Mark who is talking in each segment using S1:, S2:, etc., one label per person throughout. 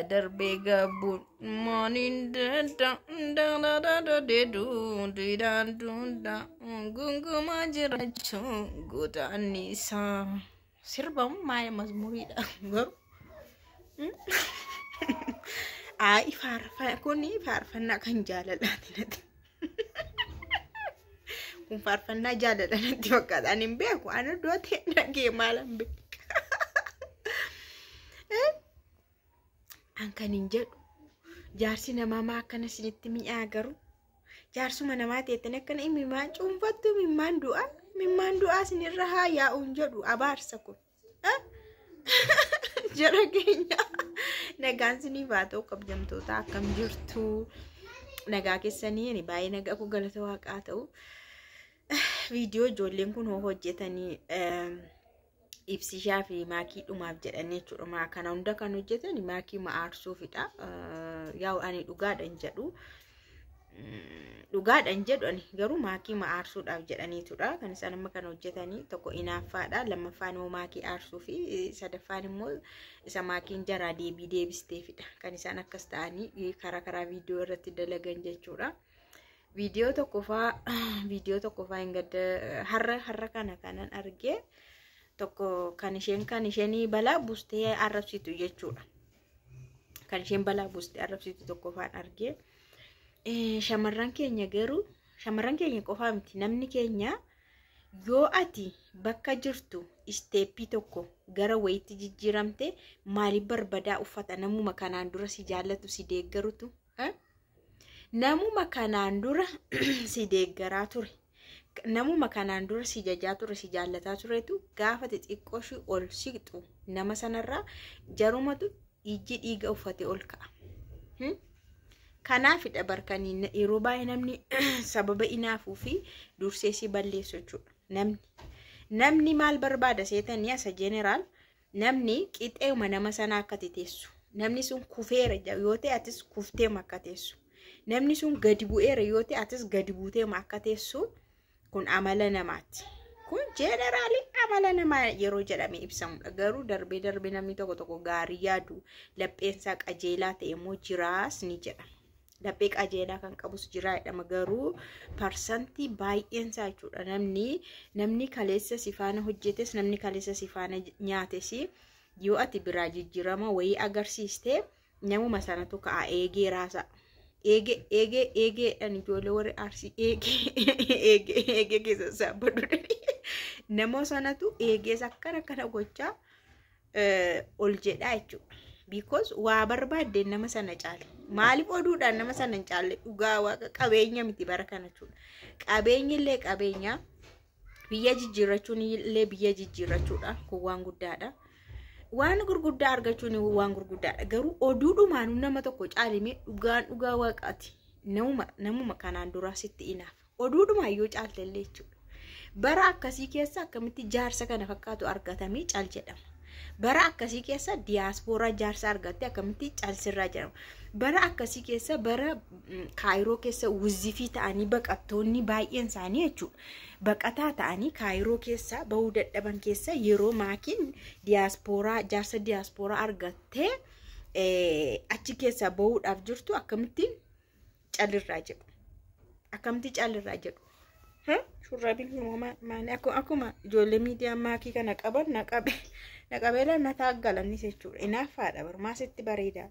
S1: Darbe gabu morning da de do dan da gunguma jiracho godanisa sirbam mai mazmuri da gar ai farfa kuni farfanna kan jalalati nati kun farfanna jalalati wakka anin be ko ana do te nage malam be Ankanin jedhu jaarsi namaa akkana sinitti mi'aagaru jaarsuma namaa teettane akkana imimmaan cuunfattu mimmaan du'a sinirra haa yaa'uun jedhu abaarsa kun jara keenya nagaan siniif haa ta'u kabajamtoota akkam jirtu nagaa keessanii ani baay'ee nagaa ku galata waaqaa ta'u viidiyoo ijoolleen kun hojjetanii ibsishaa fi maakii dhumaaf jedhanii jechuudha. Kana hunda kan hojjetan maakii ma'aarsuufidha. Yaa'u ani dhugaadhaan jedhu ani garuu maakii ma'aarsuudhaaf jedhaniitudha. Kan isaan amma kan hojjetanii tokko inaaffaadha. Lammaffaan immoo maakii aarsuu fi sadaffaan immoo isa maakiin jaraa deebisteefidha. Kan isaan akkas ta'anii karaa viidiyoo irratti dalagan jechuudha. Viidiyoo tokkoffaa hin gadda har'a kanan argee. Tokko kan isheen balaa buustee arrabsitu jechuudha. Kan isheen balaa buustee arrabsitu tokkoffaan argee shamarran keenya qofaa miti namni keenya yoo ati bakka jirtu isteeppii tokko gara wayitti jijjiiramte maaliif barbadaa uffata namuma kanaan dura si jaallatu si deeggarutu namuma kanaan dura si deeggaraa ture. Namuma kanaan dura si jajaa ture si jaallataa turetu gaafa xixiqqooshi ol siqxu nama sanarraa jarumatu ijji dhiiga uffate ol ka'a. Kanaafidha barkanii yeroo baay'ee namni sababa inaafuu fi dursee si balleessu jechuudha. Namni maal barbaada seetanii asa jeneraal namni qixeema nama sanaa akka teessu. Namni sun kufeera yoo ta'e atis kufteema akka teessu. Namni sun gadi bu'eera yoo ta'e atis gadi buuteema akka teessu. Kun amala namaati. Kun jeneraali amala namaa yeroo jedhame ibsamudha. Garuu darbee namni tokko gaarii yaadu lapheensaa qajeelaa ta'e immoo jiraas ni jedhama. Laphee qajeelaa kan qabus jiraa jedhama. Garuu parsantii baay'eensaa jechuudha. Namni kaleessa sifaana hojjetes namni kaleessa sifaana nyaates yoo ati biraa jijjiirama wayii agarsiiste namuma sanatu ka'a eegee raasa. Eege ani ijoollee warri arsii eege keessa saabadudha. Nama sanatu eegees akkana gochaa ol jedhaa jechuudha. Because waa barbaadde nama sana caale. Maaliif oduudhaan nama sana hin caalle dhugaa waaqa qabeenya miti bara kana jechuudha. Qabeenyi illee qabeenya biyya jijjiirrachuun illee biyya jijjiirrachuudha. Kun waan guddaadha. Waan gurguddaa argachuun waan gurguddaadha. Garuu oduudhumaan nama tokko caalimee dhugaa waaqaati. Namuma kanaan dura sitti inaaf. Oduudhumaan yoo caaltellee jechuudha. Bara akkasii keessa akkamitti jaarsa kana fakkaatu argatamee caal jedhama. Bara akkasii keessa diyaaspooraa jaarsa argatte akkamitti caalsirraa jedhama. Bara akkasii keessa bara Kaayiroo keessa wuzzifii ta'anii baqattoonni baay'een isaanii jechuudha. Baqataa ta'anii Kaayiroo keessa bahuu dadhaban keessa yeroo maakiin jaarsa diyaaspooraa argattee achi keessa bahuudhaaf jirtu akkamitti caalirraa jedhu. Akkamitti caalirraa jedhu. Shurraabiin kun akkuma ijoollee miidiyaa maakii kana qaban naqabeela na taaggalannis jechuudha. Inaaffaadha barmaasitti bareedaa.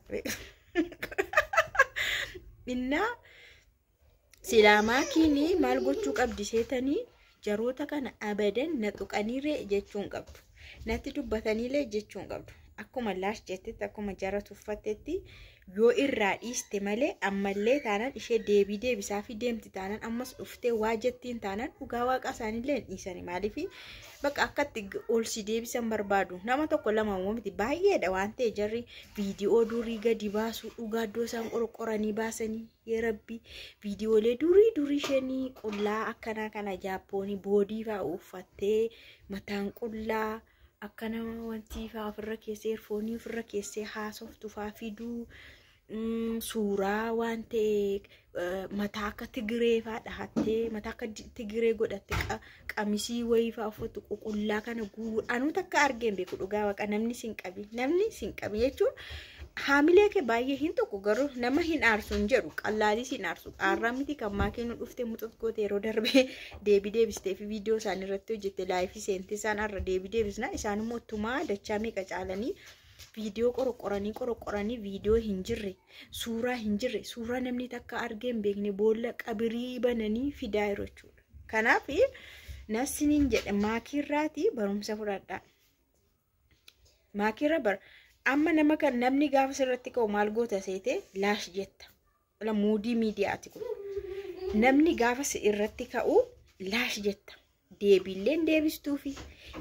S1: Innaa silaa maakiin maal gochuu qabdi seetanii jaroota kana abadan na tuqaniiree jechuun qabdu. Natti dubbataniilee jechuun qabdu. Akkuma laash jettetti akkuma jara tuffattetti yoo irraa dhiiste malee ammallee taanaan ishee deebisaa fi deemti taanaan ammas dhuftee waa jettiin taanaan dhugaa waaqa isaaniillee hin dhiisani. Maaliif bakka akkatti ol si deebisan barbaadu. Nama tokko lama miti baay'eedha waan ta'e jarri viidiyoo durii gadi baasuu dhugaa iddoo isaan qorqoranii baasanii yaa rabbi viidiyoolee durii isheenii qullaa akkanaa kana jaappoonii boodii fa'aa uffattee mataan qullaa akkana wanti fa'aa ofirra keessee eerfoonii ofirra keessee haasoftu fa'aa fiduu suuraa waan ta'e mataa akka Tigiree fa'aa dhahattee mataa akka Tigiree godhatte qamisii wayii fa'aa uffatu qullaa kana guuru anu takka argeen beeku dhugaa waaqa namni sin qabi jechuun haamilee kee baay'ee hin tokko garuu nama hin aarsu hin jedhu qallaalis hin aarsu aarraa miti kan maakiin dhuftee muxut goote yeroo darbee deebistee fi viidiyoo isaanii irratti hojjette laayifii seentee isaan arra deebisna isaan immoo tumaa dachaa meeqa caalanii viidiyoo qoroqoranii viidiyoo hin jirre suuraa namni takka argee hin beekne boolla qabirii bananii fidaa jiru jechuudha. Kanaaf nasiniin jedhe maakiirraati barumsa fudhadhaa. Maakiirra amma nama kan namni gaafa sirratti ka'u maal goota seete laash jetta. Wala muudii miidiyaati kun. Namni gaafa irratti ka'u laash jetta. Deebiilleen deebistuu fi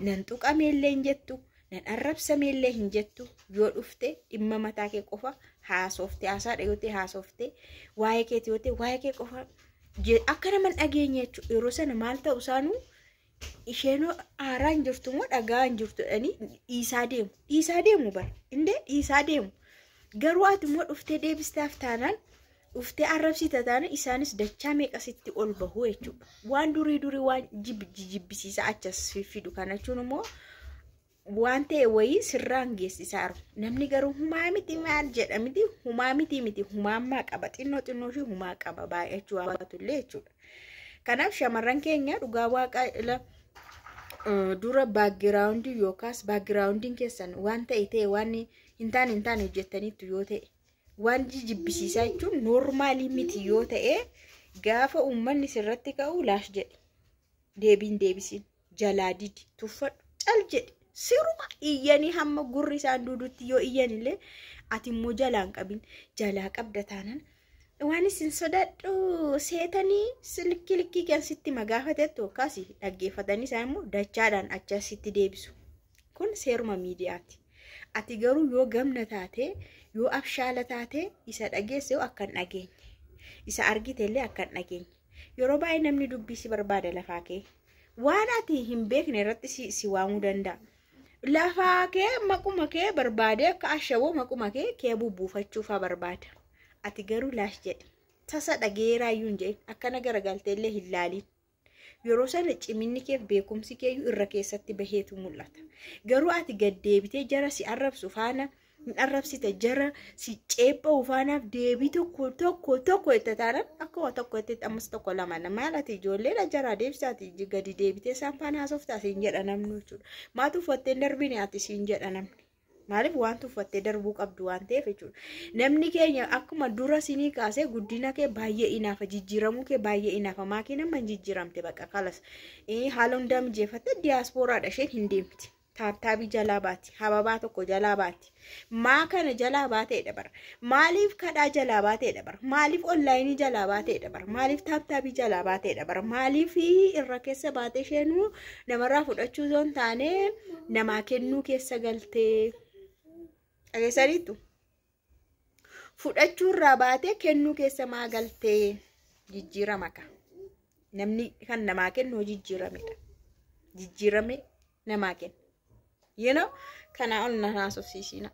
S1: nan tuqameellee hin jettu, nan arrabsameellee hin jettu. Yoo dhufte dhimma mataa kee qofa haasofte haasaa dhayootee haasofte waa'ee keeti yootee waa'ee kee qofa akka nama hin dhageenye jechuudha. Yeroo sana maal ta'u isaanuu isheenoo aaraa hin jirtu moo dhagaa hin jirtu jedhanii dhiisaa deemu bara indee dhiisaa deemu garuu ati immoo dhuftee deebistaaf taanaan dhuftee arrabsita taanaan isaanis dachaa meeqasitti ol bahu jechuudha. Waan durii waan jibbisiisa achas fidu kana jechuun immoo waan ta'e wayii sirraan geessisaa jiru. Namni garuu humaa miti maal jedha miti humaa miti humaammaa qaba xinnoo ishee humaa qaba baay'achuu hawaatullee jechuudha. Kanaaf shamarran keenya dhugaa waaqa dura background yookaas backgroundin keessan waan ta'e waan hin taane hojjettaniitu yoo ta'e waan jibbisiisaa jechuun normaalii miti yoo ta'e gaafa uummanni sirratti ka'u laash jedhe deebiin jalaa didi tuffadhu cal jedhe siruma iyyanii hamma gurri isaan duudutti yoo iyyanillee ati immoo jalaan qabin jalaa qabda taanaan waan isin sodaadhu seetanii silkii kan sitti magaafatettu akkasi dhaggeeffatanii isaan immoo dachaadhaan achasitti deebisu. Kun seeruma miidiyaati. Ati garuu yoo gamna taate yoo abshaala taate isa dhageesse akka hin dhageenye isa argitellee akka hin dhageenye. Yeroo baay'ee namni dubbisi barbaada lafaa kee waan ati hin beekne irratti si waamuu danda'a. Lafaa kee maquma kee barbaade akka ashaboo maquma kee bubbuufachuuf barbaada. Ati garuu laash jedhe tasa dhageeraayyuu hin jedhin akkana garagalteellee hin laaliin. Yeroo sana ciminni kee beekumsi kee irra keessatti baheetu mul'ata. Garuu ati gad deebitee jara si arrabsu faana hin arrabsite jara si ceepha'u faanaaf deebii tokko itti taanaan akkuma tokko itti ammas tokko lama maal ati ijoolleedha jaraa deebisaati gadi deebitee isaan faana haasoftaa siin jedha namni jechuudha. Maatu uffattee darbine ati siin jedha namni. Maaliif waan uffattee darbuu qabdu waan ta'eef jechuudha. Namni keenya akkuma dura sinii kaasee guddina kee baay'ee inaafa jijjiiramuu kee baay'ee inaafa maakiin amma jijjiiramte bakka kalas. Haala hundaa mijeeffatte diyaaspooraadha isheen hin deemti. Taabtaabii jalaa baatti hababaa tokko jalaa baatti. Maa kana jalaa baateedha bara. Maaliif kadhaa jalaa baateedha bara. Maaliif onlaayinii jalaa baateedha bara. Maaliif taabtaabii jalaa baateedha bara. Maaliif irra keessa baatee isheenuu namarraa fudhachuu osoo hin taane namaa kennuu keessa galtee. Ageessaniitu fudhachuu irraa baatee kennuu keessa maa galtee jijjiirama ka namni kan namaa kennu jijjiiramedha. Jijjiirame namaa kenna. Kana ol na haasofsiisina.